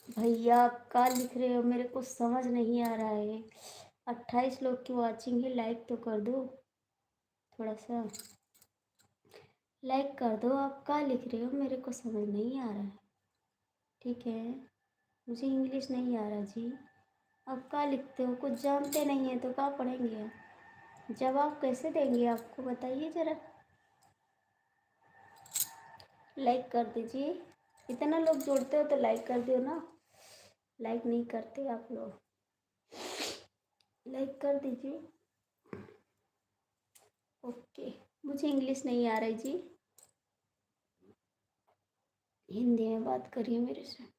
भैया आप क्या लिख रहे हो, मेरे को समझ नहीं आ रहा है। 28 लोग की वॉचिंग है, लाइक तो कर दो थोड़ा सा। लाइक कर दो, आप क्या लिख रहे हो, मेरे को समझ नहीं आ रहा है। ठीक है, मुझे इंग्लिश नहीं आ रहा जी। आप क्या लिखते हो, कुछ जानते नहीं हैं तो क्या पढ़ेंगे आप। जवाब कैसे देंगे आपको, बताइए ज़रा। लाइक कर दीजिए, इतना लोग जोड़ते हो तो लाइक कर दो ना। लाइक नहीं करते आप लोग, लाइक कर दीजिए। ओके, मुझे इंग्लिश नहीं आ रही जी, हिंदी में बात करिए मेरे से।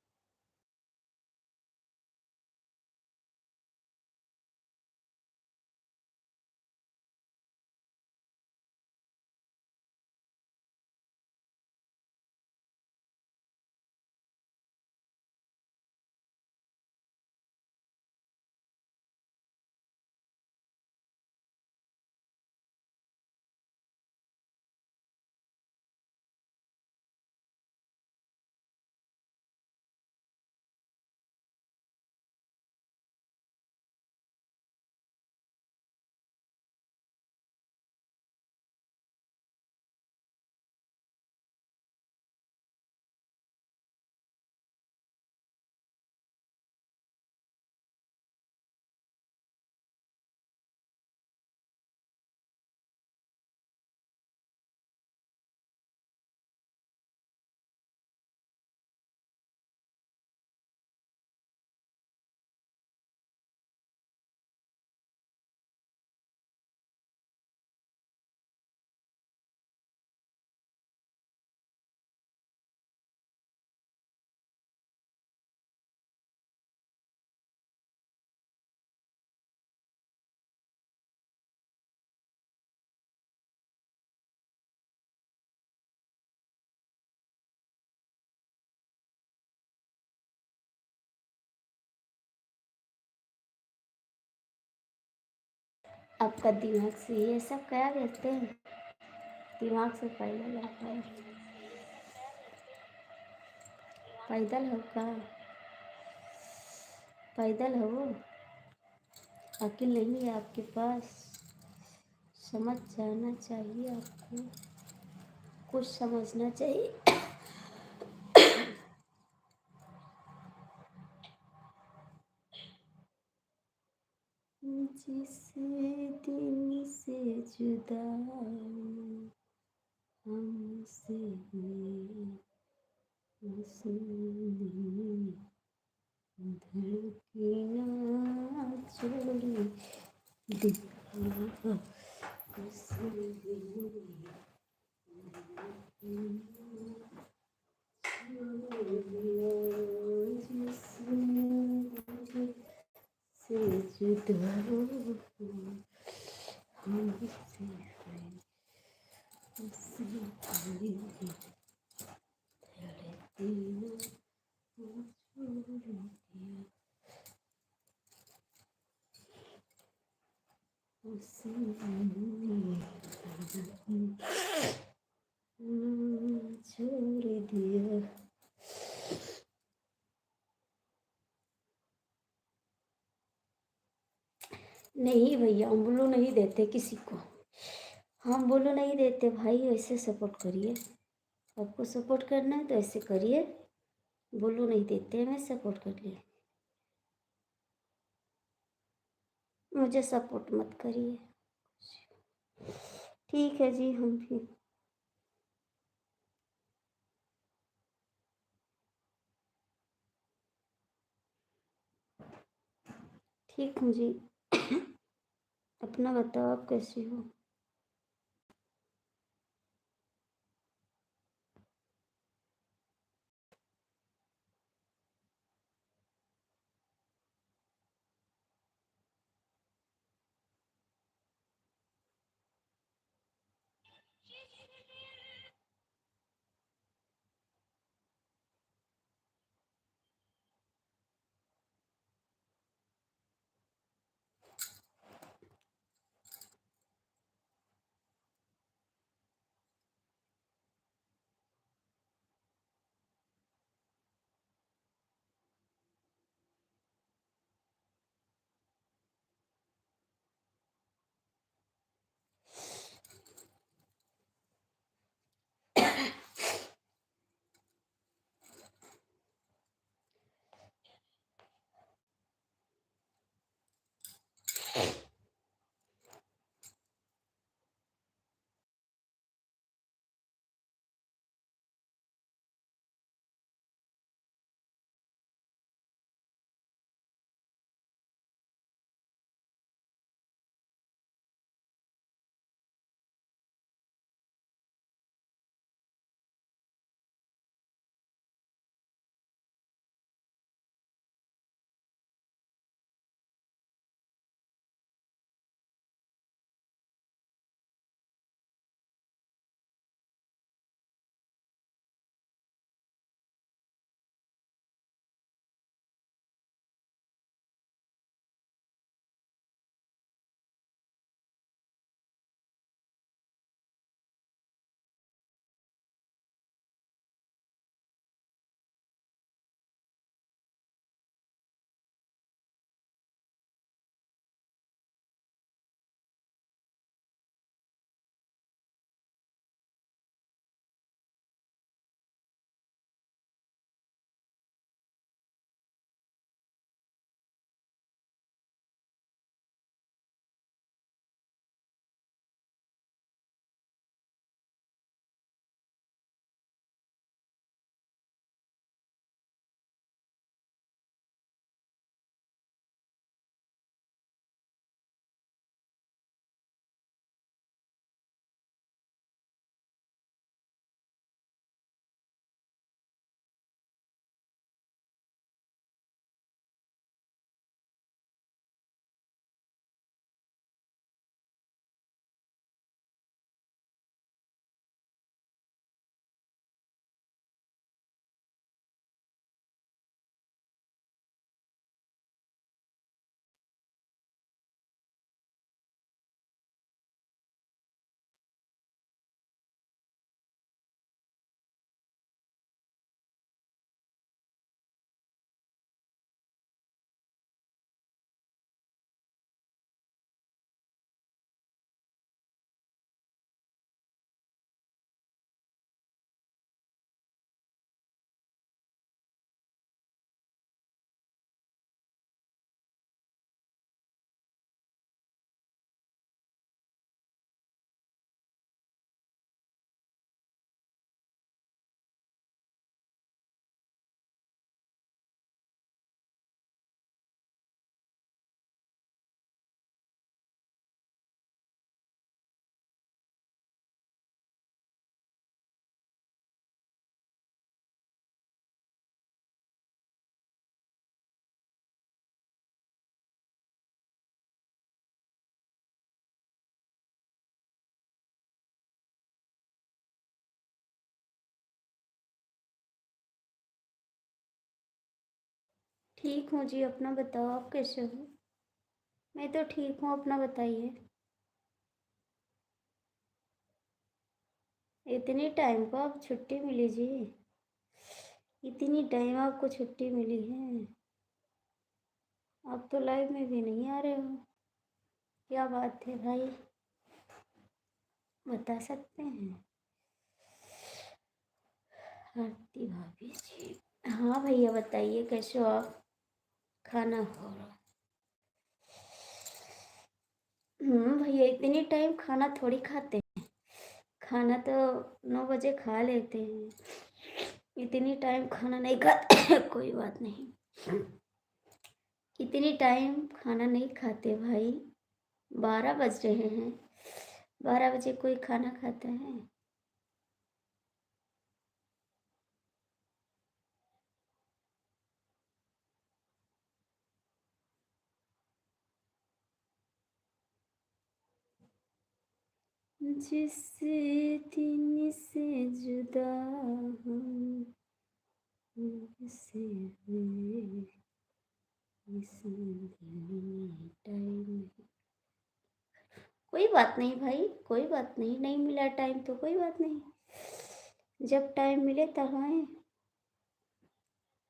आपका दिमाग से ये सब क्या कहते हैं, दिमाग से पैदल आता है। पैदल हो का, पैदल हो, अकिल नहीं है आपके पास। समझ जाना चाहिए आपको, कुछ समझना चाहिए। जिस दिन से जुदा हमसे हुए, उसने धड़के ना छोड़ी दिया, उसने से जुदा हमसे हुए, उसने धड़के ना छोड़ दिया, उसने छोड़ दिया। नहीं भैया, हम बोलो नहीं देते किसी को, हम बोलो नहीं देते भाई, ऐसे सपोर्ट करिए। आपको सपोर्ट करना है तो ऐसे करिए, बोलो नहीं देते, मैं सपोर्ट कर लिए, मुझे सपोर्ट मत करिए। ठीक है जी, हम भी ठीक हूँ जी। अपना बताओ, आप कैसे हो। ठीक हूँ जी, अपना बताओ, आप कैसे हो? मैं तो ठीक हूँ, अपना बताइए। इतनी टाइम को आप छुट्टी मिली जी? इतनी टाइम आपको छुट्टी मिली है? आप तो लाइव में भी नहीं आ रहे हो। क्या बात है भाई? बता सकते हैं? आरती भाभी जी। हाँ भैया बताइए, कैसे हो आप? खाना हो रहा? भैया इतनी टाइम खाना थोड़ी खाते हैं। खाना तो 9 बजे खा लेते हैं। इतनी टाइम खाना नहीं खाते। कोई बात नहीं। इतनी टाइम खाना नहीं खाते भाई। 12 बज रहे हैं। 12 बजे कोई खाना खाता है? जिस दिन से जुदा हूँ, उससे हुए इस दिल में टाइम। कोई बात नहीं भाई, कोई बात नहीं, नहीं मिला टाइम तो कोई बात नहीं, जब टाइम मिले तब आए।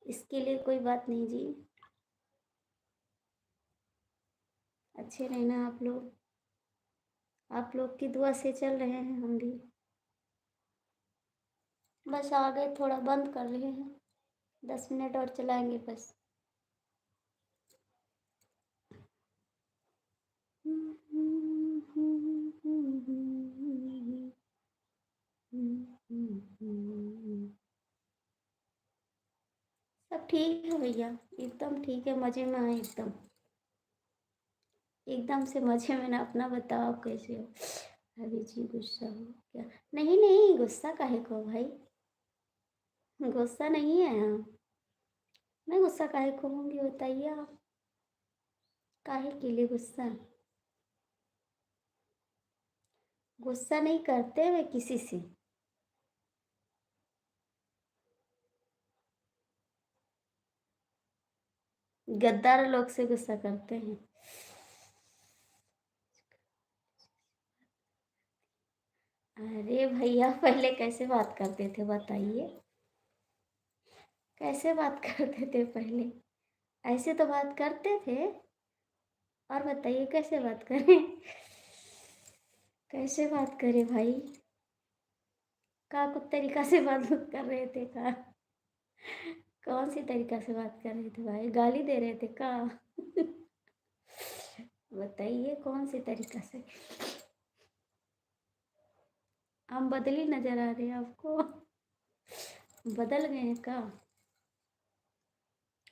इसके लिए कोई बात नहीं जी। अच्छे रहना आप लोग। आप लोग की दुआ से चल रहे हैं हम भी। बस आगे थोड़ा बंद कर रहे हैं। 10 मिनट और चलाएंगे बस। सब ठीक है भैया। एकदम ठीक है, मज़े में आए एकदम। एकदम से मज़े में ना, अपना बताओ आप कैसे हो? अभी जी गुस्सा हो क्या? नहीं नहीं, गुस्सा काहे को भाई? गुस्सा नहीं है हम। मैं गुस्सा काहे को होंगी, बताइए आप। काहे के लिए गुस्सा? गुस्सा नहीं करते वे किसी से। गद्दार लोग से गुस्सा करते हैं। अरे भैया, पहले कैसे बात करते थे बताइए? कैसे बात करते थे पहले? ऐसे तो बात करते थे। और बताइए कैसे बात करें? कैसे बात करें भाई? का कुछ तरीका से बात कर रहे थे का? कौन सी तरीका से बात कर रहे थे भाई? गाली दे रहे थे का? बताइए कौन सी तरीका से? हम बदली नजर आ रहे हैं आपको? बदल गए हैं का?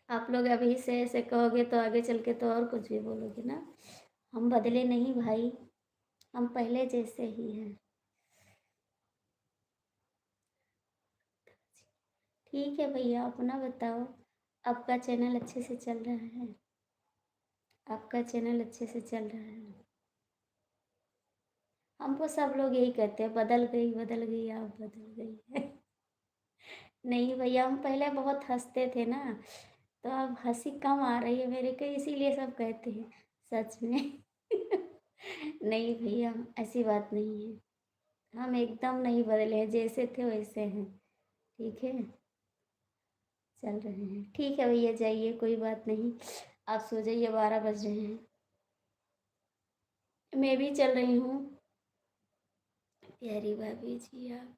आप लोग अभी से ऐसे कहोगे तो आगे चल के तो और कुछ भी बोलोगे ना। हम बदले नहीं भाई। हम पहले जैसे ही हैं। ठीक है भैया, अपना बताओ। आपका चैनल अच्छे से चल रहा है? आपका चैनल अच्छे से चल रहा है? हमको सब लोग यही कहते हैं, बदल गई, आप बदल गई है। नहीं भैया, हम पहले बहुत हंसते थे ना। तो अब हंसी कम आ रही है मेरे को, इसीलिए सब कहते हैं। सच में। नहीं भैया, ऐसी बात नहीं है। हम एकदम नहीं बदले हैं, जैसे थे वैसे हैं। ठीक है। चल रहे हैं, ठीक है भैया, जाइए, कोई बात नहीं। आप सो जाइए, 12 बज रहे हैं। मैं भी चल रही हूँ। प्यारी भाभी जी आप।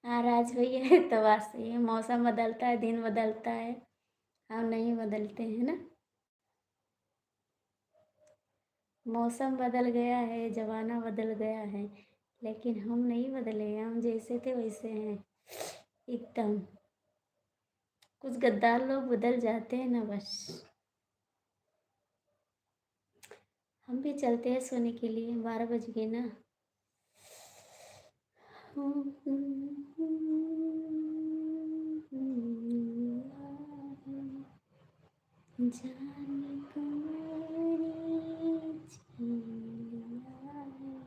हाँ राज भैया, तो बात सही है, मौसम बदलता है, दिन बदलता है। हम नहीं बदलते हैं ना। मौसम बदल गया है, जमाना बदल गया है। लेकिन हम नहीं बदले हैं, हम जैसे थे वैसे हैं। एकदम। कुछ गद्दार लोग बदल जाते हैं ना बस। हम भी चलते हैं सोने के लिए, 12 बज गए ना। जाने कौन जिया है,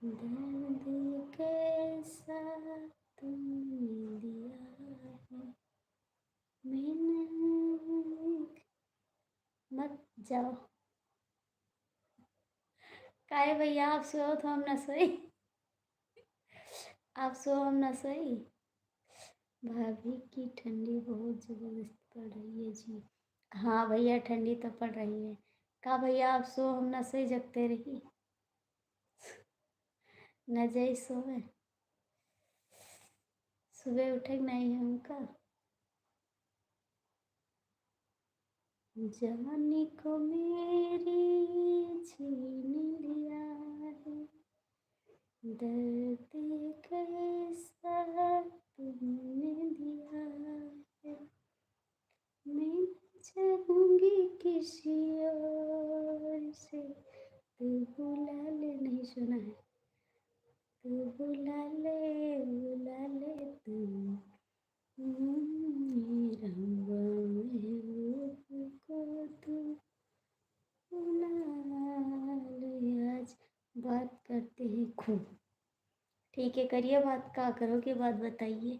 दर्द कैसा तुम जाओ। काहे भैया आप सो तो हम ना सोई। आप सो हम ना सोई। भाभी की ठंडी बहुत ज़बरदस्त पड़ रही है जी। हाँ भैया ठंडी तो पड़ रही है। का भैया आप सो हम ना सोई जगते रही। न जाई सोवे। सुबह उठे नहीं हमका। जवानी को मेरी छीन लिया है, दर्द कैसा तुमने दिया है। मैं चाहूंगी किसी और से, तू बुला ले। नहीं सुना है। तू बुला ले तू मेरा महबूब को तू बुला ले। आज बात करते हैं खूब। ठीक है करिए बात। का करोगे बात बताइए।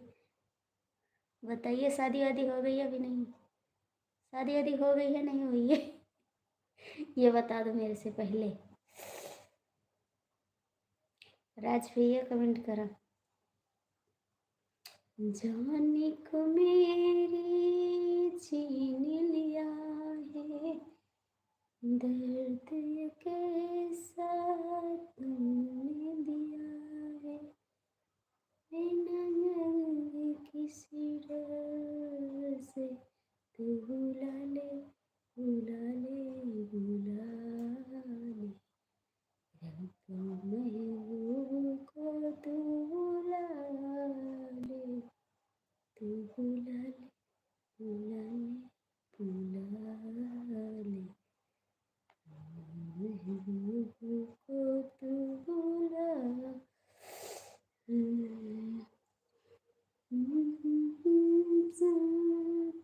बताइए शादी वादी हो गई अभी नहीं। शादी वादी हो गई है नहीं हुई है। ये बता दो मेरे से पहले। राज भैया कमेंट करा। जाने को मेरी छीन लिया है, दर्द कैसा तुमने दिया है। बिना नंगे किसी डर से, तू बुला ले बुला ले बुला ले। रब महबूब को तू बुला ले। तू बुला ले बुला ले बुला ले। महबूब को तू बुला ले।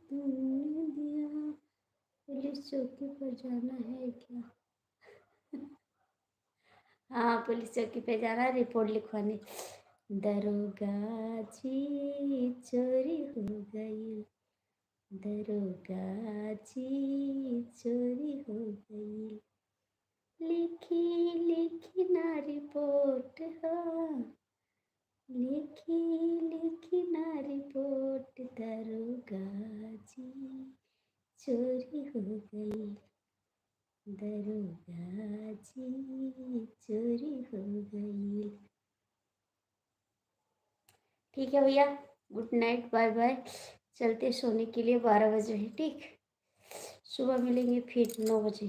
तूने दिया। पुलिस चौकी पर जाना है क्या। हाँ पुलिस चौकी पे जाना है रिपोर्ट लिखवाने। दरोगा जी चोरी हो गई। दरोगा जी चोरी हो गई। लिखी लिखी ना रिपोर्ट। हाँ लिखी लिखी ना रिपोर्ट। दरोगा जी चोरी हो गई। दरोगा जी चोरी हो गई। ठीक है भैया गुड नाइट बाय बाय। चलते सोने के लिए 12 बजे है ठीक। सुबह मिलेंगे फिर 9 बजे।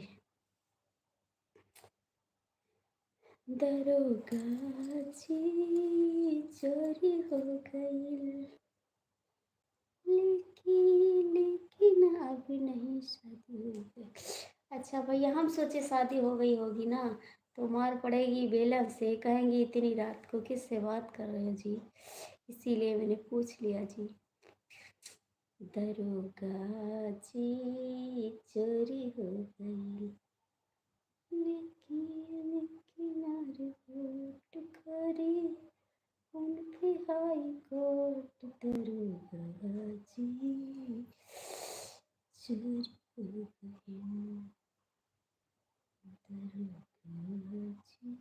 दरोगा जी चोरी हो गई। लेकिन अभी नहीं शादी हो गई। अच्छा भैया हम सोचे शादी हो गई होगी ना तो मार पड़ेगी बेलम से। कहेंगी इतनी रात को किससे बात कर रहे हो जी। इसीलिए मैंने पूछ लिया जी। दरोगा जी चोरी हो गई। लेकिन रिपोर्ट करी उनकी हाई कोर्ट। दरोगा जी चोरी हो गई। दरोगा जी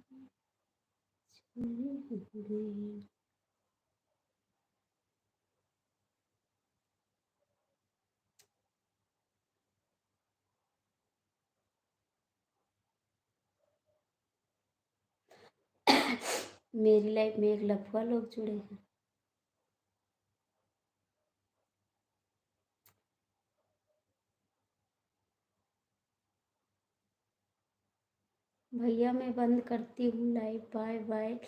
चोरी हो गई। मेरी लाइफ में एक लफुआ लोग जुड़े हैं। भैया मैं बंद करती हूँ live. Bye bye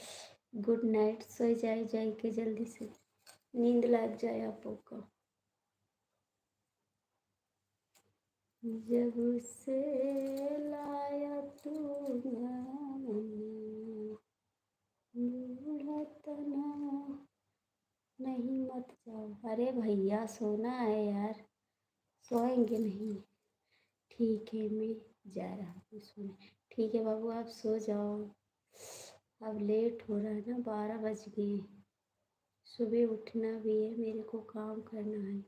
good night. सो जाए के जल्दी से नींद लग जाए आप लोग को। जब से लाया तू बूढ़ा तना। नहीं मत जाओ। अरे भैया सोना है यार। सोएंगे नहीं। ठीक है मैं जा रहा हूँ सोने। ठीक है बाबू आप सो जाओ। अब लेट हो रहा है ना 12 बज गए। सुबह उठना भी है मेरे को काम करना है।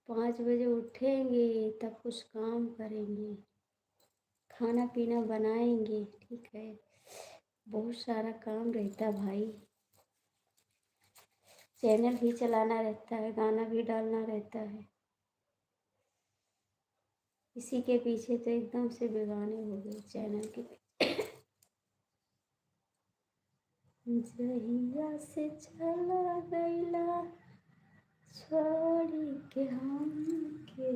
5 बजे उठेंगे तब कुछ काम करेंगे। खाना पीना बनाएंगे, ठीक है। बहुत सारा काम रहता भाई, चैनल भी चलाना रहता है, गाना भी डालना रहता है। इसी के पीछे तो एकदम से बेगाने हो गए चैनल के पीछे। जहिया से चला गईला छोड़ी के हमके,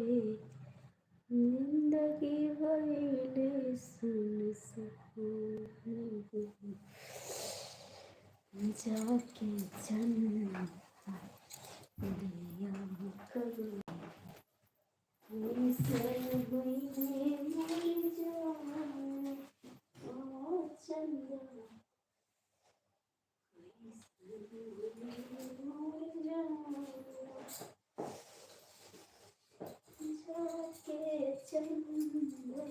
जिंदगी भइले सुनसान, जाके जन्म लिया करो, निसर हुई मेरी जान, ओ चंदा, जाके चंदा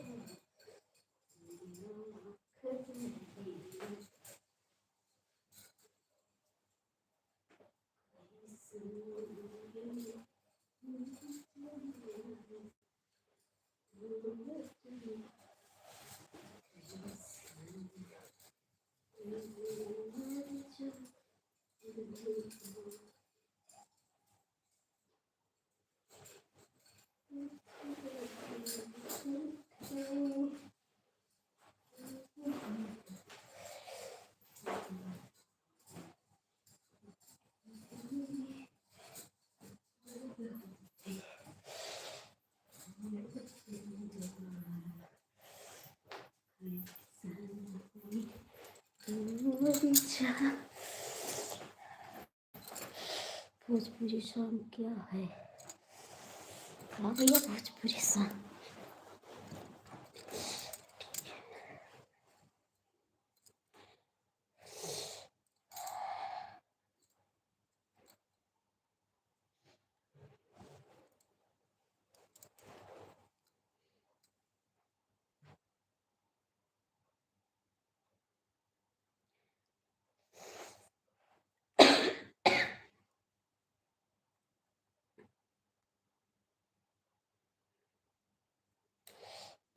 भोजपुरी सॉन्ग क्या है? हाँ भैया, Bhojpuri song.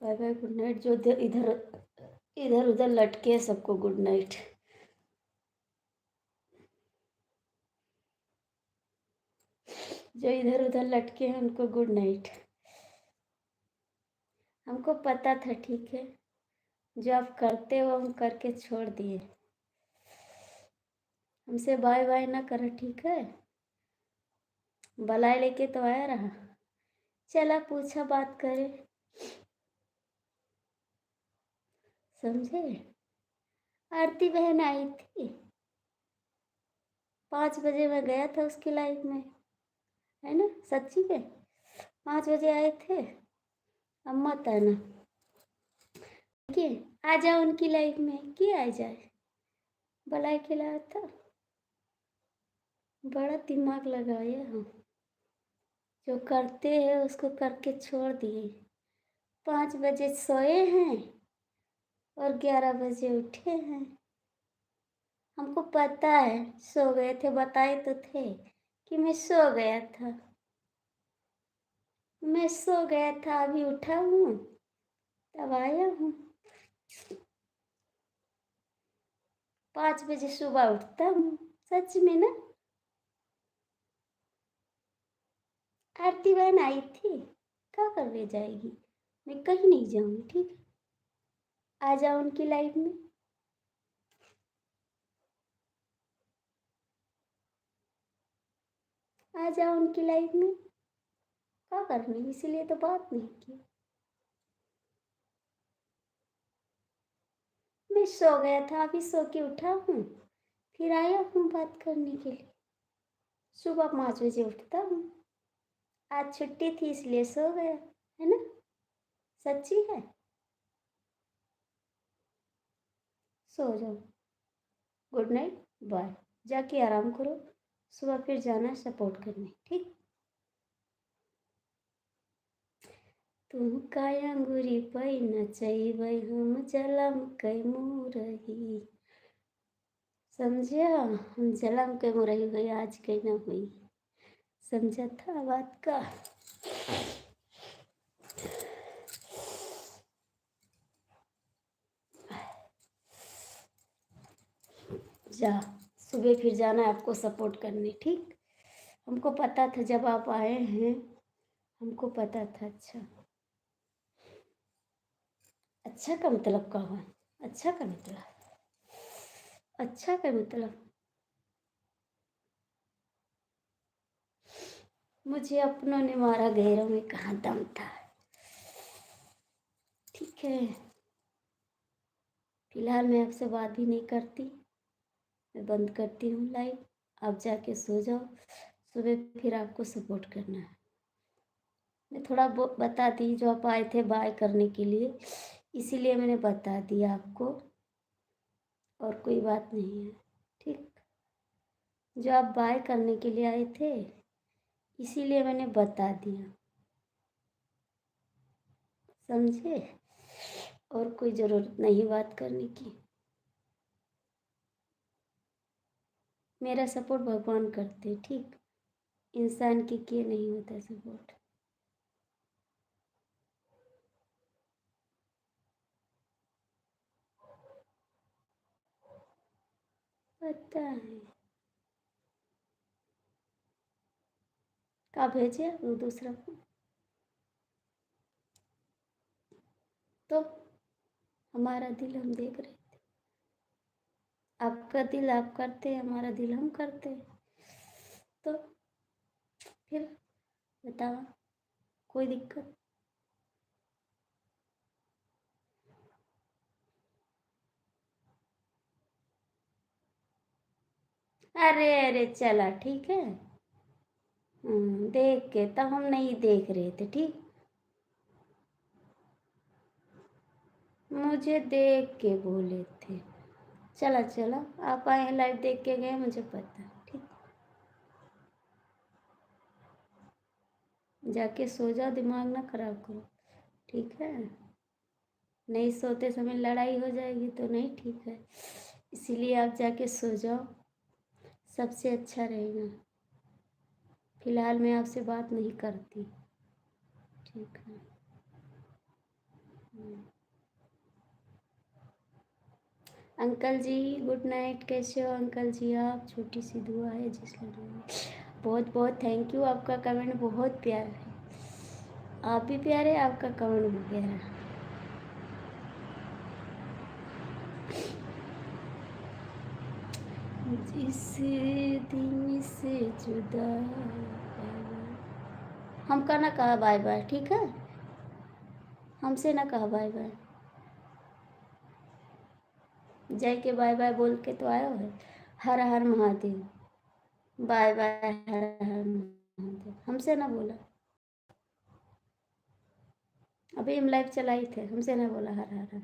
Bye bye, good night. जो इधर इधर उधर लटके सबको गुड नाइट। जो इधर उधर लटके हैं उनको गुड नाइट। हमको पता था, ठीक है, जो आप करते हो हम करके छोड़ दिए। हमसे बाय बाय ना करो, ठीक है। बलाए लेके तो आया रहा, चला पूछा बात करे, समझे। आरती बहन आई थी, 5 बजे मैं गया था उसकी लाइफ में, है ना, सच्ची के 5 बजे आए थे। अब मत आना, ठीक, आ जाओ उनकी लाइफ में, क्या आ जाए, भलाई के लाया था। बड़ा दिमाग लगाया हम, जो करते हैं उसको करके छोड़ दिए। 5 बजे सोए हैं और 11 बजे उठे हैं। हमको पता है सो गए थे, बताए तो थे कि मैं सो गया था। मैं सो गया था, अभी उठा हूँ, तब आया हूँ। 5 बजे सुबह उठता हूँ, सच में ना। आरती बहन आई थी, क्या करने जाएगी, मैं कहीं नहीं जाऊँगी, ठीक है। आ जाओ उनकी लाइफ में, आ जाओ उनकी लाइफ में, क्या करनी, इसीलिए तो बात नहीं की। मैं सो गया था, अभी सो के उठा हूँ, फिर आया हूँ बात करने के लिए। सुबह 5 बजे उठता हूँ, आज छुट्टी थी इसलिए सो गया, है ना, सच्ची है। सो जाओ, गुड नाइट, बाय। जाके आराम करो, सुबह फिर जाना सपोर्ट करने, ठीक। तुम काय अंगूरी पै नचैबै, हम जलम कै मुरही। समझा, हम जलम कै मुरही हुई, आज कहीं ना हुई। समझा था बात का। जा, सुबह फिर जाना है आपको सपोर्ट करने, ठीक। हमको पता था जब आप आए हैं, हमको पता था। अच्छा, अच्छा का मतलब क्या हुआ? अच्छा का मतलब, अच्छा का मतलब मुझे अपनों ने मारा, गैरों में कहाँ दम था। ठीक है, फिलहाल मैं आपसे बात भी नहीं करती, मैं बंद करती हूँ लाइव। आप जाके सो जाओ, सुबह फिर आपको सपोर्ट करना है। मैं थोड़ा बता दी, जो आप आए थे बाय करने के लिए, इसीलिए मैंने बता दिया आपको, और कोई बात नहीं है, ठीक। जो आप बाय करने के लिए आए थे, इसीलिए मैंने बता दिया, समझे। और कोई ज़रूरत नहीं बात करने की। मेरा सपोर्ट भगवान करते, ठीक। इंसान के किए नहीं होता सपोर्ट। पता है, का भेजे वो दूसरा को, तो हमारा दिल हम देख रहे थे। आपका दिल आप करते, हमारा दिल हम करते, तो फिर बताओ, कोई दिक्कत? अरे अरे चला, ठीक है। देख के तब हम नहीं देख रहे थे, ठीक। मुझे देख के बोले थे। चला चला, आप आए हैं लाइव देख के गए, मुझे पता है, ठीक। जाके सो जाओ, दिमाग ना खराब करो, ठीक है। नहीं सोते समय लड़ाई हो जाएगी तो नहीं ठीक है, इसीलिए आप जाके सो जाओ, सबसे अच्छा रहेगा। फिलहाल मैं आपसे बात नहीं करती, ठीक है। अंकल जी गुड नाइट, कैसे हो अंकल जी आप? छोटी सी दुआ है जिस लड़के में, बहुत बहुत थैंक यू, आपका कमेंट बहुत प्यारा है। आप भी प्यारे, आपका कमेंट भी प्यारा। जिस दिन से जुदा, हमका ना कहा बाय बाय, ठीक है। हमसे ना कहा बाय बाय, जय के बाय बाय बोल के तो आयो है। हर हर महादेव, बाय बाय, हर हर महादेव हमसे ना बोला। अभी हम लाइव चलाई थे, हमसे ना बोला हर हर हर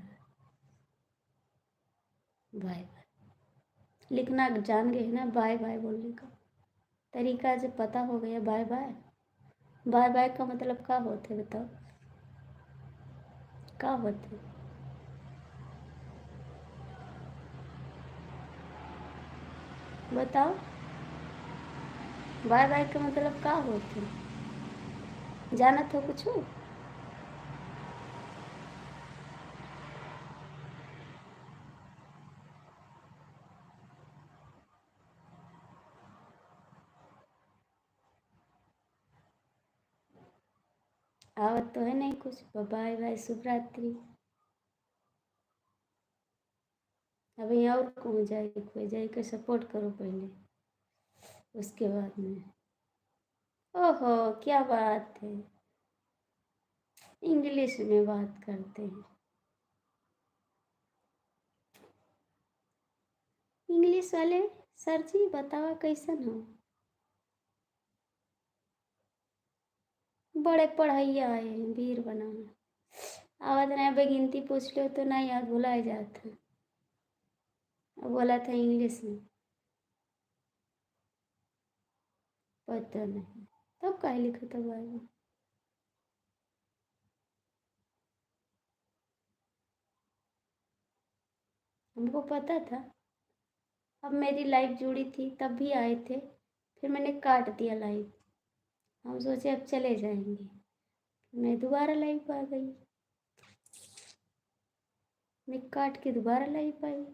बाय बाय। लिखना जान गए ना, बाय बाय बोलने का तरीका जब पता हो गया। बाय बाय, बाय बाय का मतलब क्या होते बताओ, क्या होते? बताओ, बाय बाय का मतलब क्या होते? जाना तो कुछ हो? आवत तो है नहीं कुछ। बाय बाय, शुभ रात्रि। अभी और कौन जाए, कोई जाए के सपोर्ट करो पहले, उसके बाद में। ओहो, क्या बात है, इंग्लिश में बात करते हैं। इंग्लिश वाले सर जी बतावा कैसन हो? बड़े पढ़ैया आए हैं, वीर बनाना। आवाज नहीं बेगिनती पूछ लो तो नहीं याद, भुला जाता। अब बोला था इंग्लिश में, पता नहीं तब काहे लिखा था बाइबल। हमको पता था। अब मेरी लाइफ जुड़ी थी तब भी आए थे, फिर मैंने काट दिया लाइव। हम सोचे अब चले जाएंगे, मैं दोबारा लाइव आ गई, मैं काट के दोबारा लाइव आई,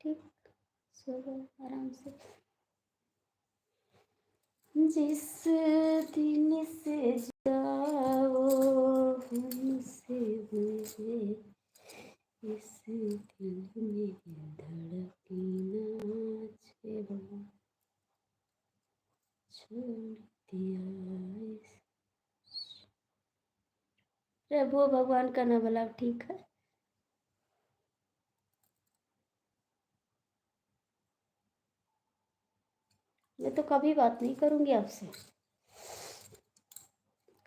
ठीक। सो जाओ आराम से। जिस दिन से जाओ हमसे मुझे इस दिल में धड़कना छोड़ दिया प्रभु भगवान का ना भला ठीक है। मैं तो कभी बात नहीं करूंगी आपसे,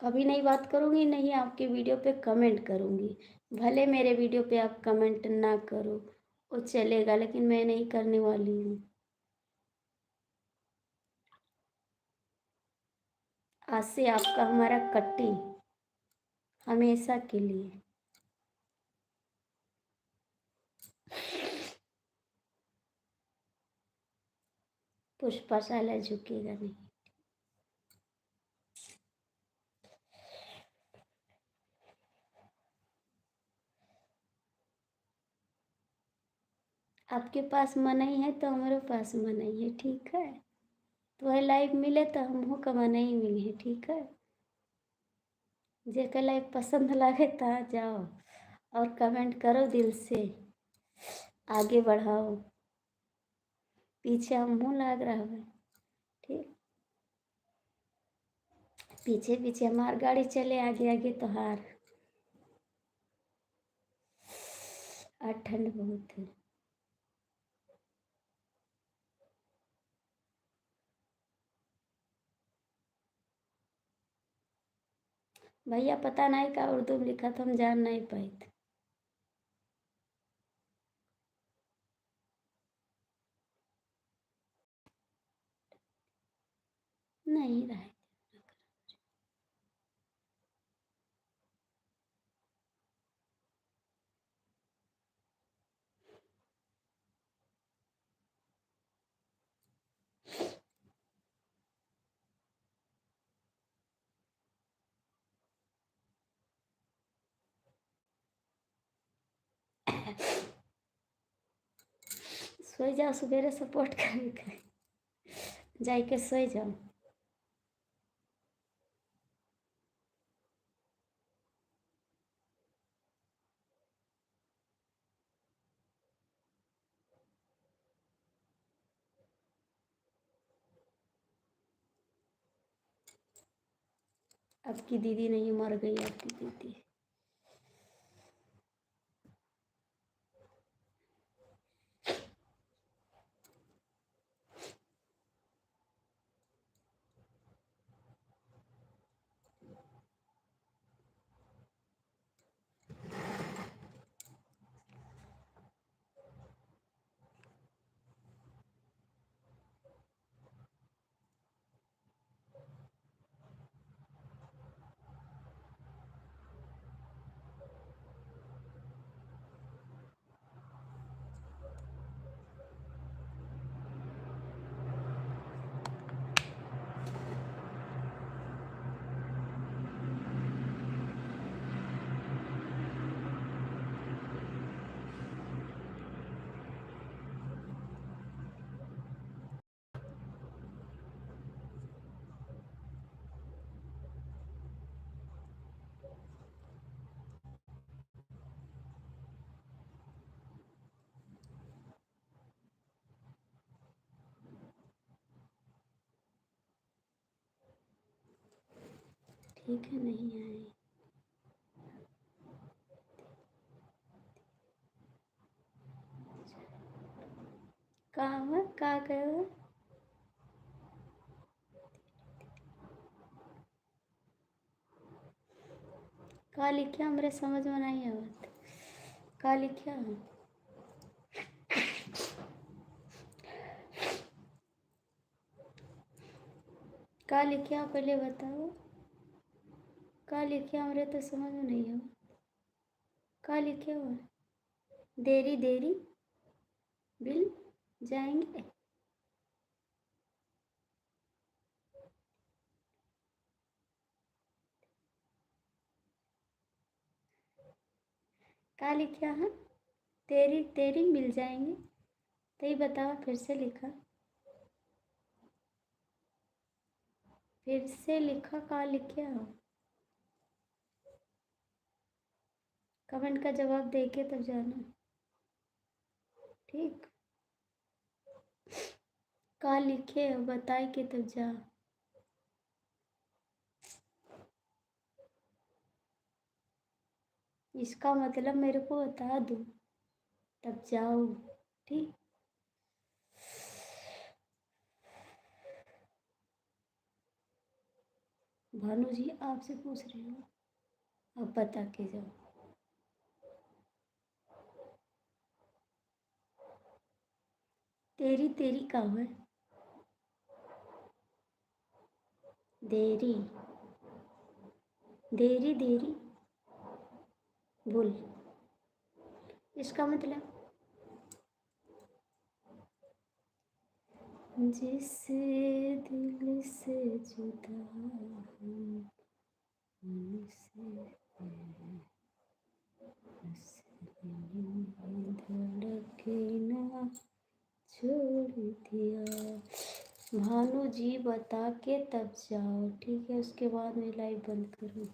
कभी नहीं बात करूंगी, नहीं आपकी वीडियो पे कमेंट करूंगी। भले मेरे वीडियो पे आप कमेंट ना करो वो चलेगा, लेकिन मैं नहीं करने वाली हूँ आज से आपका हमारा कट्टी हमेशा के लिए। पुष्पाशाला झुकेगा नहीं। आपके पास मनई है तो हमारे पास मनई है, ठीक है। तो वह लाइव मिले तो हमहू का मनई मिले है, ठीक है। जेकर लाइव पसंद लगे तो आ जाओ और कमेंट करो, दिल से आगे बढ़ाओ। पीछे हमहू लग रहा है, ठीक। पीछे पीछे हमार गाड़ी चले, आगे आगे तो हार। आज ठंड बहुत है। भैया पता नहीं का उर्दू में लिखा था, हम जान नहीं पाए थे। नहीं रहे। सो जाओ, सवेरे सपोर्ट करेंगे, जाके सो जाओ। आपकी दीदी नहीं, मर गई आपकी दीदी। ठीक है, नहीं आए। कहाँ हुआ, कहाँ गए हो? कहाँ लिखा मेरे समझ में नहीं आवत। कहाँ लिखा? कहाँ लिखा पहले बताओ। कहाँ लिखा, मेरे तो समझ में नहीं आवा। कहाँ लिखा हुआ? देरी देरी बिल जाएंगे। कहाँ लिखा है? तेरी तेरी मिल जाएंगे। तो ये बताओ, फिर से लिखा, फिर से लिखा, कहाँ लिखे हो? कमेंट का जवाब दे के तब जाना, ठीक? कहाँ लिखे हो बताए के तब जा। इसका मतलब मेरे को बता दो तब जाओ, ठीक? भानु जी आपसे पूछ रही हूँ, अब बता के जाओ। तेरी तेरी कहाँ है? देरी, देरी देरी, बोल। इसका मतलब जिस दिल से जुदा हूँ उनसे धड़कना छोड़ दिया। भानु जी बता के तब जाओ, ठीक है? उसके बाद मैं लाइव बंद करूँ।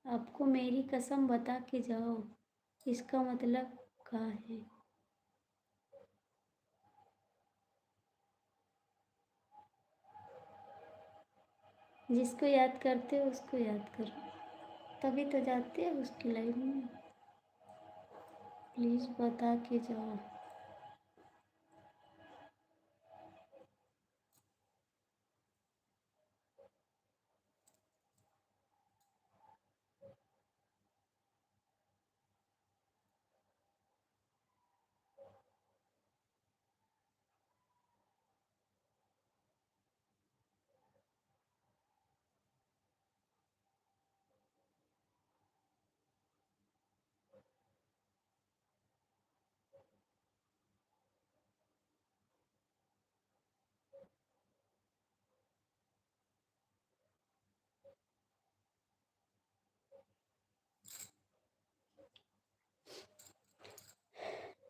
आपको मेरी कसम बता के जाओ, इसका मतलब क्या है? जिसको याद करते हो उसको याद करो, तभी तो जाते हो उसकी लाइफ में। प्लीज़ बता के जाओ।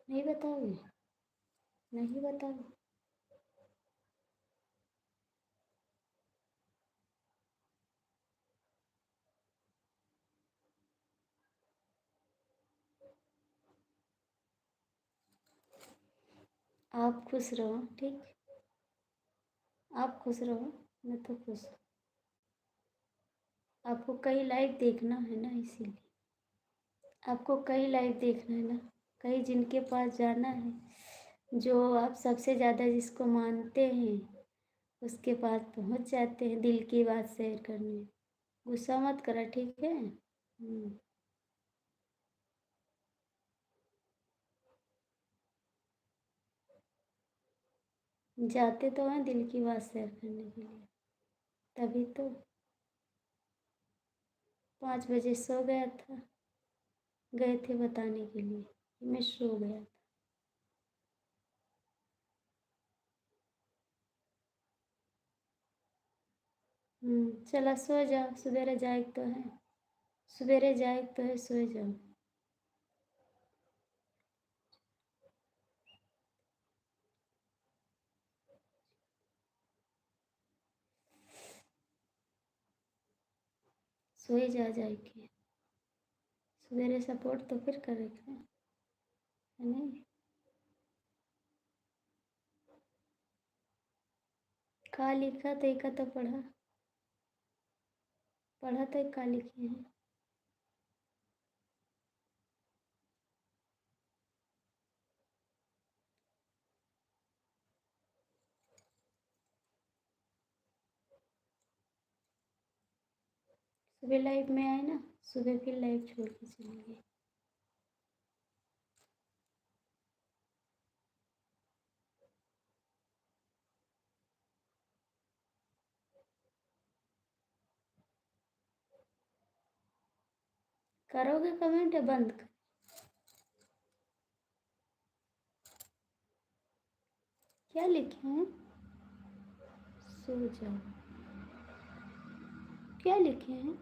नहीं बताओगे? नहीं बताओ? आप खुश रहो, ठीक? आप खुश रहो, मैं तो खुश हूँ। आपको कई लाइव देखना है ना, इसीलिए आपको कई लाइव देखना है ना, कई जिनके पास जाना है, जो आप सबसे ज़्यादा जिसको मानते हैं उसके पास पहुंच जाते हैं दिल की बात शेयर करने। गुस्सा मत करा, ठीक है? जाते तो हैं दिल की बात शेयर करने के लिए, तभी तो। 5 बजे सो गया था, गए थे बताने के लिए, मैं सो गया था। चला सो जाओ, सवेरे जाए तो है, सवेरे जाए तो है, सो जाओ। सोए जा जाए के, सवेरे सपोर्ट तो फिर करेगा, है नहीं? का लिखा तो एक तो पढ़ा, पढ़ा तो एक का लिखे हैं। सुबह लाइव में आए ना, सुबह फिर लाइव छोड़ के चले गए। करोगे कमेंट या बंद कर? क्या लिखे हैं? सो जाओ। क्या लिखे हैं?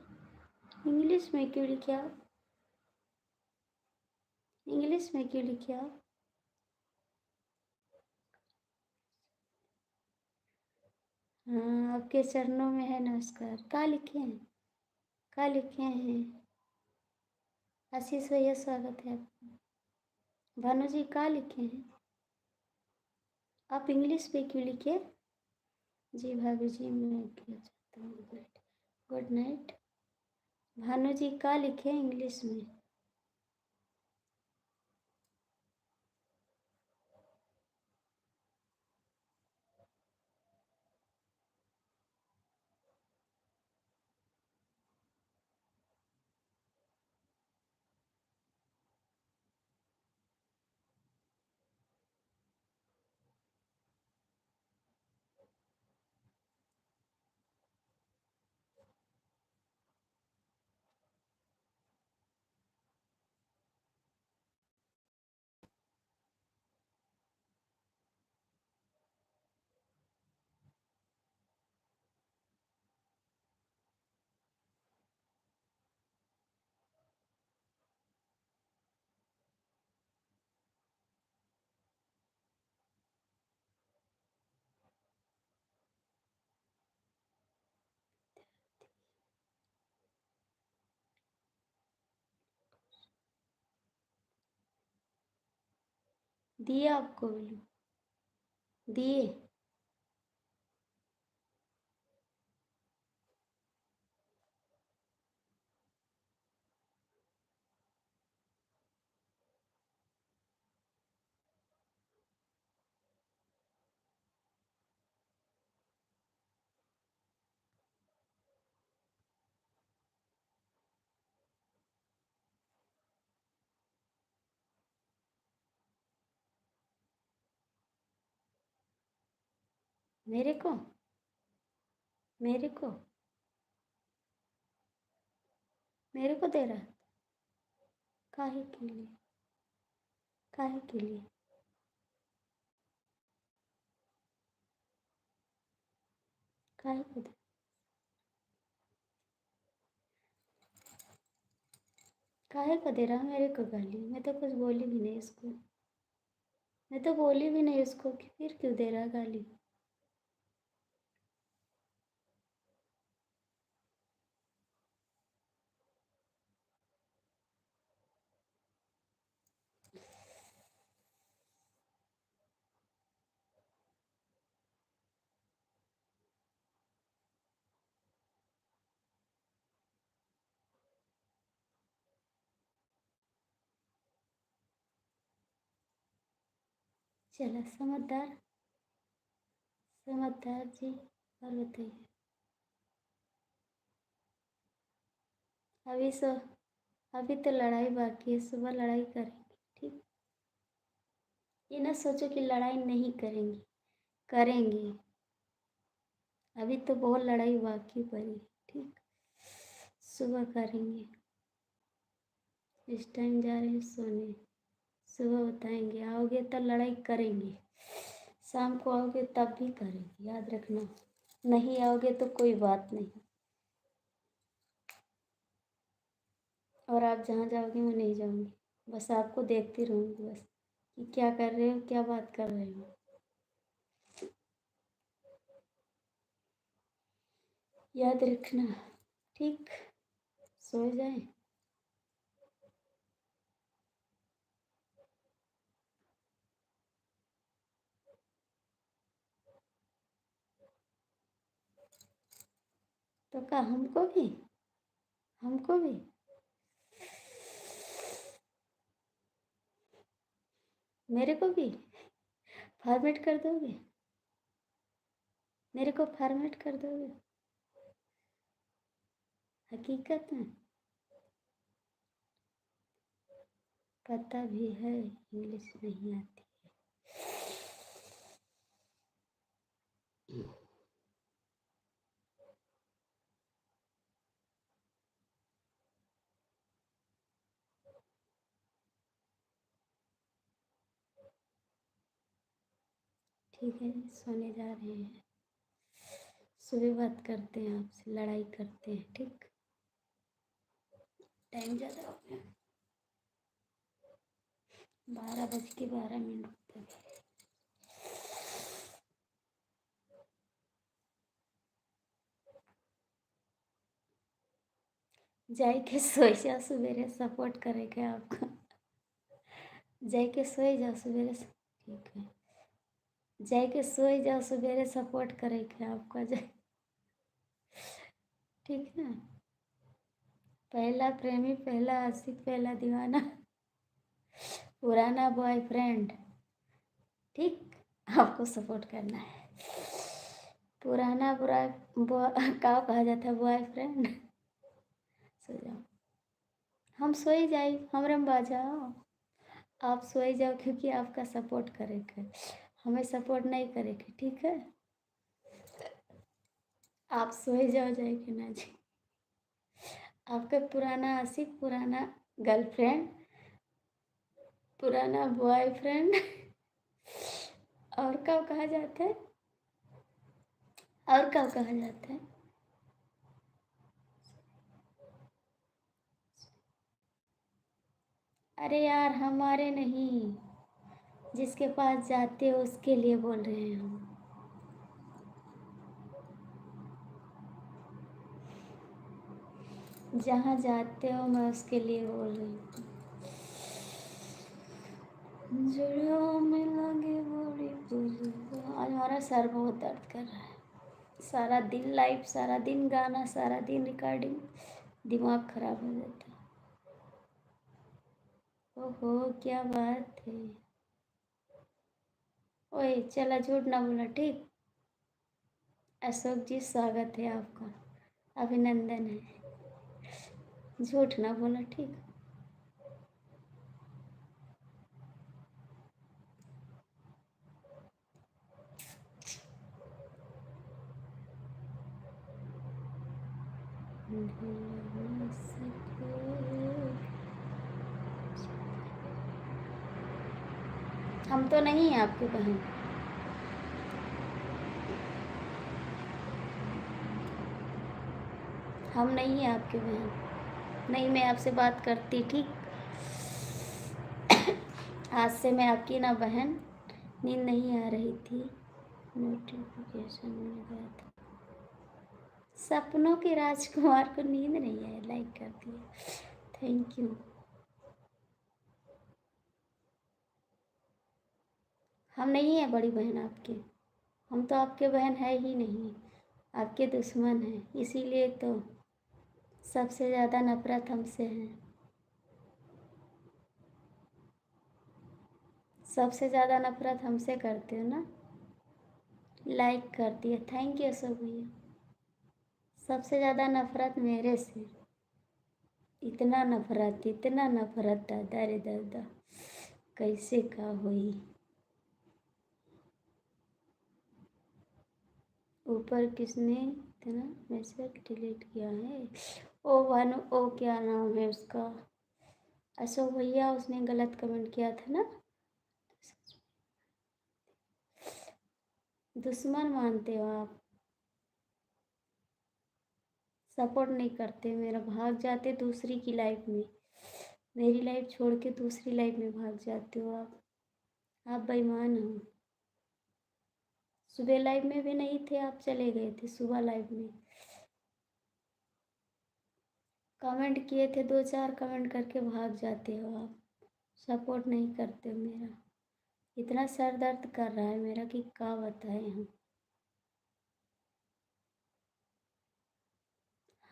इंग्लिश में क्यों लिखे आप? इंग्लिश में क्यों लिखे आप? हाँ, आपके चरणों में है नमस्कार। क्या लिखे हैं? क्या लिखे हैं? आशीष भैया स्वागत है आपका। भानु जी क्या लिखे हैं? आप इंग्लिश में क्यों लिखे? जी भाभी जी मैं क्या चाहता हूँ। Good night. भानु जी क्या लिखे इंग्लिश में? दिए आपको बोलूँ? दिए? मेरे को? मेरे को? मेरे को दे रहा है? काहे के लिए? काहे के लिए? काहे को दे? काहे को दे रहा मेरे को गाली? मैं तो कुछ बोली भी नहीं इसको। मैं तो बोली भी नहीं उसको कि फिर क्यों दे रहा गाली? चला समझदार। समझदार जी। और बताइए। अभी सो अभी तो लड़ाई बाकी है, सुबह लड़ाई करेंगे। ठीक। ये ना सोचो कि लड़ाई नहीं करेंगे। करेंगे। अभी तो बहुत लड़ाई बाकी पड़ी है। ठीक। सुबह करेंगे। इस टाइम जा रहे हैं सोने। सुबह बताएंगे। आओगे तो लड़ाई करेंगे। शाम को आओगे तब भी करेंगे, याद रखना। नहीं आओगे तो कोई बात नहीं। और आप जहाँ जाओगे मैं नहीं जाऊँगी। बस आपको देखती रहूँगी बस, कि क्या कर रहे हो, क्या बात कर रहे हो। याद रखना। ठीक। सो जाए। तो क्या हमको भी? हमको भी? मेरे को भी फॉर्मेट कर दोगे? मेरे को फॉर्मेट कर दोगे? हकीकत में? पता भी है इंग्लिश नहीं आती। ठीक है, सोने जा रहे हैं। सुबह बात करते हैं आपसे, लड़ाई करते हैं, ठीक। टाइम ज़्यादा हो गया, 12:12 तक। जाए के सोई जा, सवेरे सपोर्ट करेगा आपका। जाए के सोई जा सवेरे, ठीक है। जाए के सोई जाओ, सवेरे सपोर्ट करेगा आपका, जाए, ठीक है। पहला प्रेमी, पहला आशिक, पहला दीवाना, पुराना बॉयफ्रेंड, ठीक। आपको सपोर्ट करना है। पुराना बुरा का कहा जाता है, बॉयफ्रेंड। सो जाओ, हम सोई जाए, हमरे में बाजाओ, आप सोई जाओ, क्योंकि आपका सपोर्ट करेगा, हमें सपोर्ट नहीं करेगा, ठीक है। आप सोई जाओ, जाएगी ना जी। आपका पुराना आशिक, पुराना गर्लफ्रेंड, पुराना बॉयफ्रेंड, और कब कहा जाता है, और कब कहा जाता है, अरे यार हमारे नहीं, जिसके पास जाते हो उसके लिए बोल रहे हैं हम। जहाँ जाते हो मैं उसके लिए बोल रही हूँ। जुड़ों में लगे बड़ी बुजुर्ग। आज हमारा सर बहुत दर्द कर रहा है, सारा दिन लाइव, सारा दिन गाना, सारा दिन रिकॉर्डिंग, दिमाग खराब हो जाता है। ओहो, क्या बात है। ओए चला, झूठ ना बोला, ठीक। अशोक जी, स्वागत है आपका, अभिनंदन है। झूठ ना बोला, ठीक। हम तो नहीं हैं आपके बहन, हम नहीं हैं आपके बहन, नहीं। मैं आपसे बात करती, ठीक। आज से मैं आपकी ना बहन। नींद नहीं आ रही थी, नोटिफिकेशन मिल गया था। सपनों के राजकुमार को नींद नहीं आई, लाइक कर दिया, थैंक यू। हम नहीं हैं बड़ी बहन आपकी, हम तो आपके बहन है ही नहीं, आपके दुश्मन हैं, इसीलिए तो सबसे ज़्यादा नफरत हमसे है, सबसे ज़्यादा नफरत हमसे करते हो ना। लाइक कर दिया, थैंक यू अशोक भैया। सबसे ज़्यादा नफरत मेरे से, इतना नफरत, इतना नफरत, दादा रे दादा, कैसे का हुई। ऊपर किसने इतना मैसेज डिलीट किया है, ओ भानु, ओ क्या नाम है उसका, अशोक भैया, उसने गलत कमेंट किया था ना। दुश्मन मानते हो आप, सपोर्ट नहीं करते मेरा, भाग जाते दूसरी की लाइफ में, मेरी लाइफ छोड़ के दूसरी लाइफ में भाग जाते हो आप बेईमान हो। सुबह लाइव में भी नहीं थे आप, चले गए थे सुबह लाइव में, कमेंट किए थे, 2-4 कमेंट करके भाग जाते हो आप, सपोर्ट नहीं करते हो मेरा। इतना सर दर्द कर रहा है मेरा कि क्या बताएं हम।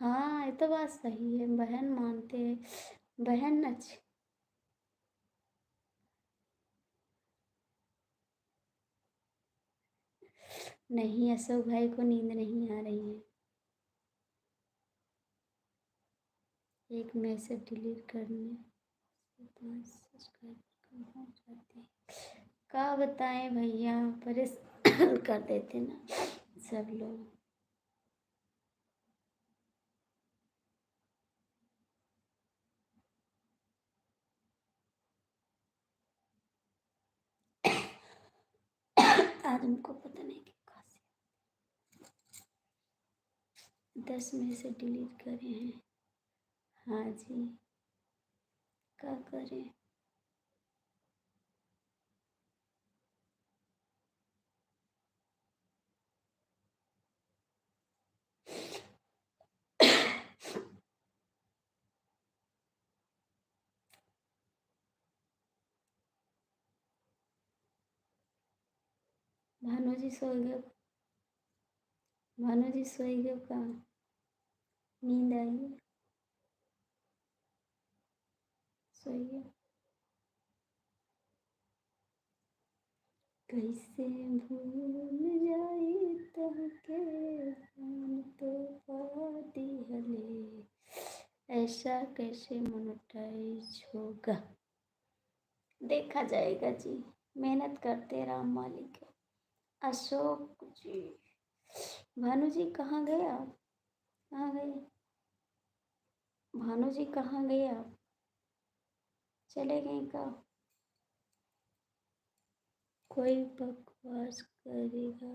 हाँ, ये तो बात सही है, बहन मानते हैं, बहन अच्छी। नहीं, अशोक भाई को नींद नहीं आ रही है, एक मैसेज डिलीट करने से 5 सब्सक्राइबर कम हो जाते हैं। क्या बताएं भैया, परेशान कर देते ना सब लोग। आज हमको पता नहीं क्या खांसी, 10 में से डिलीट करे हैं। हाँ जी, क्या करें। भानु जी सो गए, भानु जी सो गए का, नींद आई है, सो गए। कैसे भूल जाई तहके जान तो पाती हले, ऐसा कैसे मोनेटाइज होगा, देखा जाएगा जी, मेहनत करते राम मालिक। अशोक जी, भानु जी कहाँ गए आप, कहाँ गए भानु जी, कहाँ गए आप, चले गए का, कोई बकवास करेगा।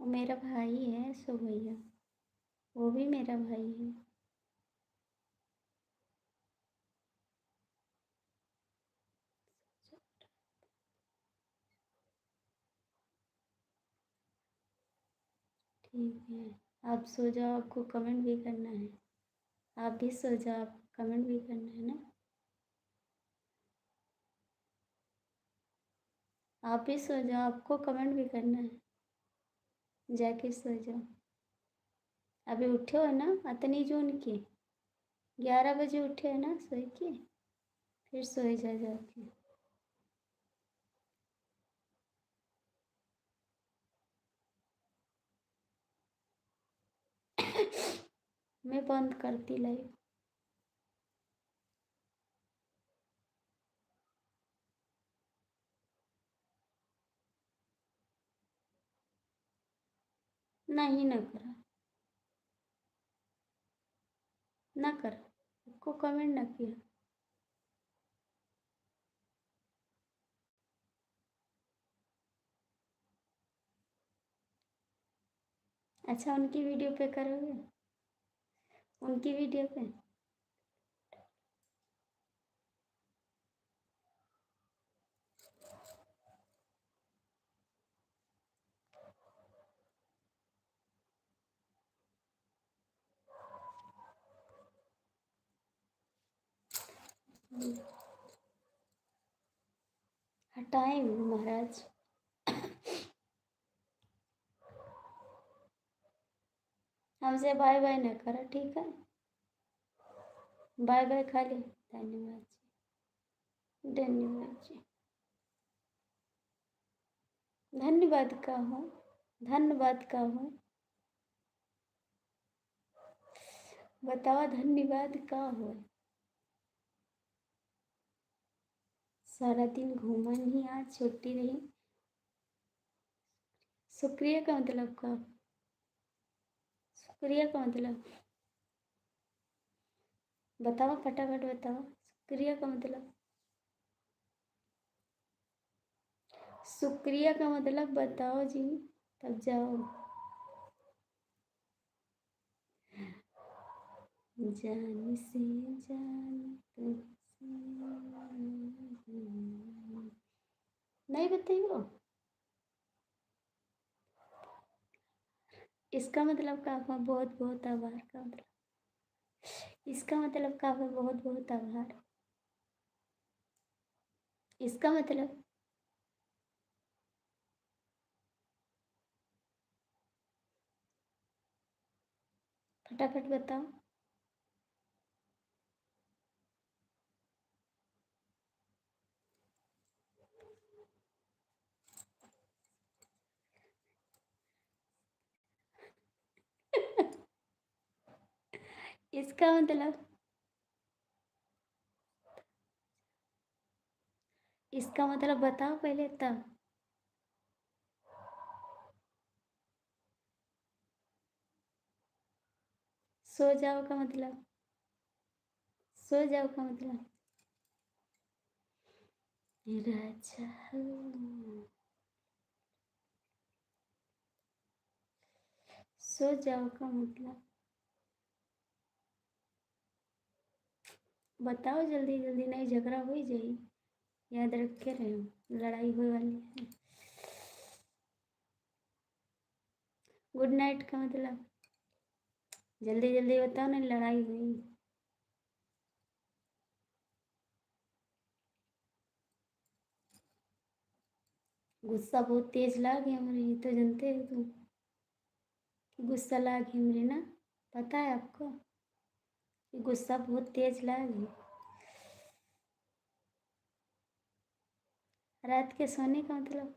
वो मेरा भाई है सो भैया, वो भी मेरा भाई है। ठीक है, आप सो जाओ, आपको कमेंट भी करना है, आप भी सो जाओ, आप कमेंट भी करना है ना, आप भी सो जाओ, आपको कमेंट भी करना है, जाके सो जाओ। अभी उठे हो ना अतनी जून की, 11 बजे उठे हो ना, सोए के फिर सोए जा जाके। मैं बंद करती लाइव। नहीं ना करा, ना करा, आपको कमेंट ना किया। अच्छा, उनकी वीडियो पे करोगे, उनकी वीडियो पे। हटाए महाराज, हमसे बाय बाय ना करा, ठीक है, बाय बाय खाली। धन्यवाद जी, धन्यवाद जी, धन्यवाद का हो, धन्यवाद का हो, बताओ धन्यवाद का हो। सारा दिन घूमा नहीं, आज छुट्टी रही। शुक्रिया का मतलब का, शुक्रिया का मतलब बताओ, फटाफट बताओ, शुक्रिया का मतलब, शुक्रिया का मतलब बताओ जी, तब जाओ। जान से जान तुझसे नहीं बताइयो। इसका मतलब का हुआ बहुत बहुत आभार का मतलब। इसका मतलब का हुआ बहुत बहुत आभार। इसका मतलब फटाफट बताओ। इसका मतलब इसका मतलब बताओ पहले तब। सो जाओ का मतलब। सो जाओ का मतलब राजा हूँ। सो जाओ का मतलब बताओ जल्दी जल्दी, नहीं झगड़ा हो ही जाई। याद रख के रहे, लड़ाई होने वाली है। गुड नाइट का मतलब जल्दी जल्दी बताओ, नहीं लड़ाई हुई। गुस्सा बहुत तेज लागे हमरे, ये तो जानते हो तुम कि गुस्सा लागे हमरे ना। पता है आपको कि गुस्सा बहुत तेज लागे। रात के सोने का मतलब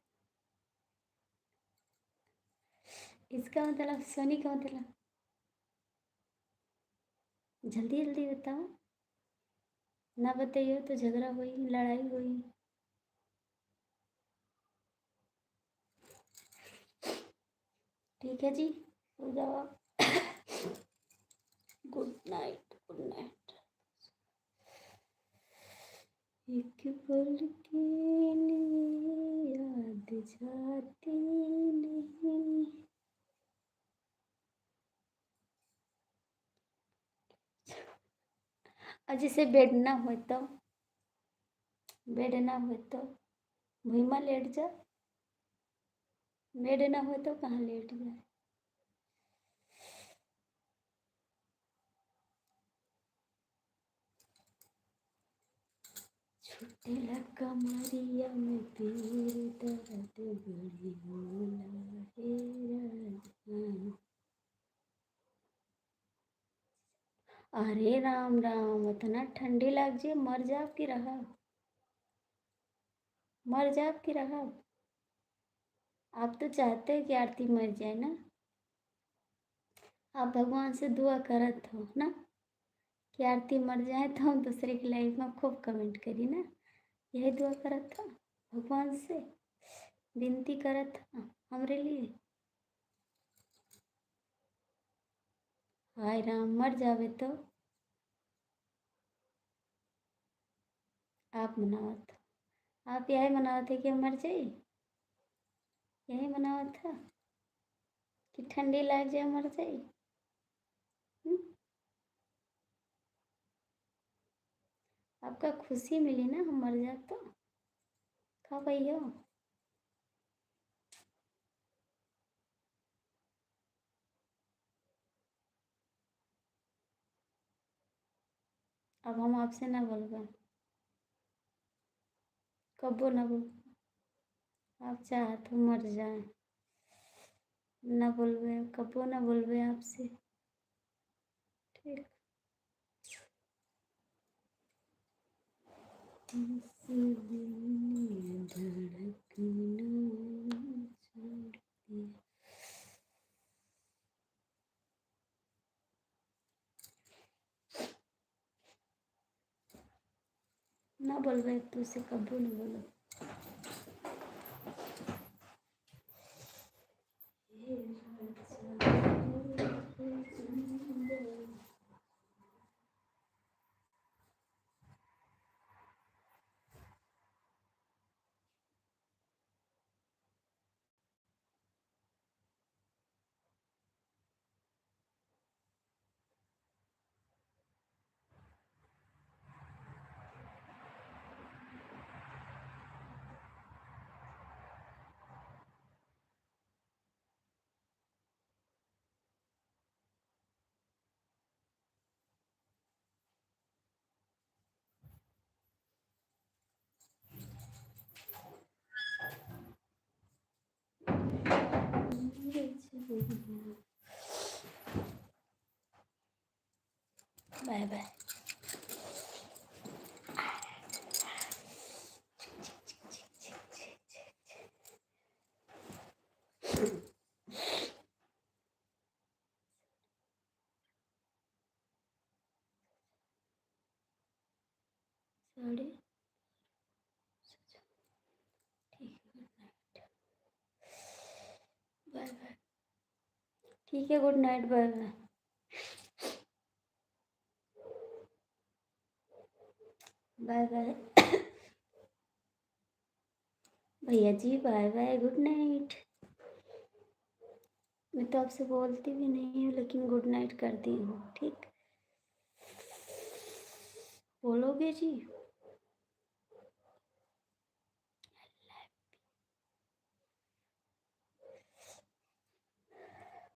इसका मतलब सोने का मतलब जल्दी जल्दी बताओ। ना बताइए तो झगड़ा हुई, लड़ाई हुई। ठीक है जी, सो जाओ आप। Good night good night. एक पल के लिए याद जाती नहीं। और जिसे बेड ना हो तो, बेड ना हो तो भुइमा लेट जा। बेड ना हो तो कहाँ लेट जाए। छुटेला कमरिया में पीर दर्द बड़ी होला हे राजा। अरे राम राम, इतना ठंडी लग जे मर जाओ कि रहा। मर जाओ कि रहा। आप तो चाहते हो कि आरती मर जाए ना। आप भगवान से दुआ करत हो ना कि आरती मर जाए तो हम दूसरे की लाइफ में खूब कमेंट करी ना। यही दुआ करत था भगवान से, विनती करत था हमरे लिए। हाय राम, मर जावे तो आप मनावत। आप यही मनावत है कि हम मर जाए। यही मनावत था कि ठंडी लग जाए मर जाए। हम्म? आपका खुशी मिली ना हम मर जाए तो। का भैया। अब हम आपसे ना बोलबे। कबो ना बोल। आप चाहत हो मर जाए, ना बोलबे, कबो ना बोलबे आपसे। ठीक। तुमसे दिल ने धड़कना छोड़ दिया। ना बोलबे तुझसे, कबो ना बोलो। Bye bye. साढ़े बाय बाय। ठीक है, good night, bye bye. Bye bye भैया जी, बाय बाय, गुड नाइट। मैं तो आपसे बोलती भी नहीं हूँ, लेकिन गुड नाइट करती हूँ, ठीक? बोलोगे जी?